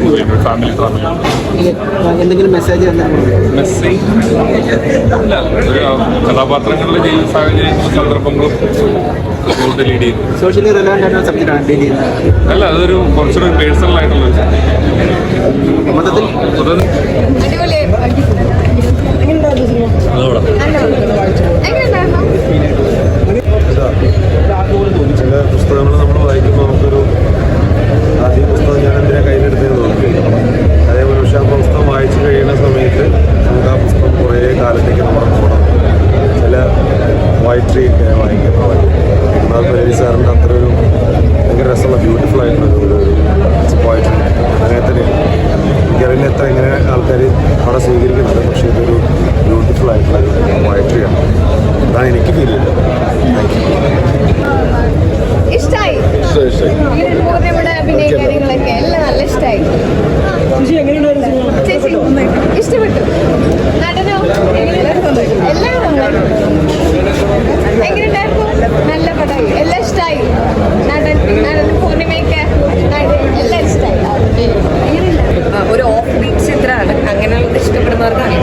മൂവിയാണ്, family drama. എന്തെങ്കിലും message message അല്ല, ഒരു കഥാപാത്രങ്ങളുടെ ജീവിത സാഹചര്യങ്ങളും സന്ദർഭങ്ങളും ലീഡ് ചെയ്തു. സോഷ്യലി റിലവൻ്റ് ആയിട്ടുള്ള സബ്ജക്റ്റാണ് ഡീൽ ചെയ്യുന്നത്. അല്ല, അതൊരു കുറച്ചുകൂടി പേഴ്സണൽ ആയിട്ടുള്ള മൊത്തത്തിൽ ചില പുസ്തകങ്ങൾ നമ്മൾ വായിക്കുമ്പോൾ നമുക്കൊരു ആദ്യ പുസ്തകം ഞാൻ എന്തിനാ കയ്യിലെടുത്തതെന്ന് നോക്കി. അതേപോലെ പക്ഷേ ആ പുസ്തകം വായിച്ചു കഴിയുന്ന സമയത്ത് നമുക്ക് ആ പുസ്തകം കുറേ കാലത്തേക്ക് നമ്മുടെ കൂടെ ചില പോയട്രിയൊക്കെ വായിക്കുന്ന ഇക്ബാൽ പലവി സാറിൻ്റെ അത്ര ഒരു ഭയങ്കര രസമുള്ള ബ്യൂട്ടിഫുൾ ആയിട്ടുള്ള ഒരു പോയട്രി അങ്ങനെ തന്നെ എനിക്കറിയില്ല എത്ര എങ്ങനെ ആൾക്കാർ അവിടെ സ്വീകരിക്കുന്നുണ്ട്. പക്ഷേ ഇതൊരു ബ്യൂട്ടിഫുൾ ആയിട്ടുള്ള ഒരു പോയട്രിയാണ്. അതാണ് എനിക്ക് ഫീൽ ചെയ്തത്. ഇഷ്ടമായി നമ്മുടെ അഭിനയ കാര്യങ്ങളൊക്കെ എല്ലാം നല്ല ഇഷ്ടമായി. ചേച്ചി ഇഷ്ടപ്പെട്ടു. നടനോ എല്ലാം എങ്ങനെയുണ്ടായിരുന്നു? നല്ല പടമായി, എല്ലാം ഇഷ്ടമായി. നടൻ പൂർണിമയൊക്കെ എല്ലാം ഇഷ്ടമായി. ഒരു ഓഫ് ബീറ്റ് ചിത്രമാണ്, അങ്ങനെയുള്ളത് ഇഷ്ടപ്പെടുന്നവർക്കാണ്.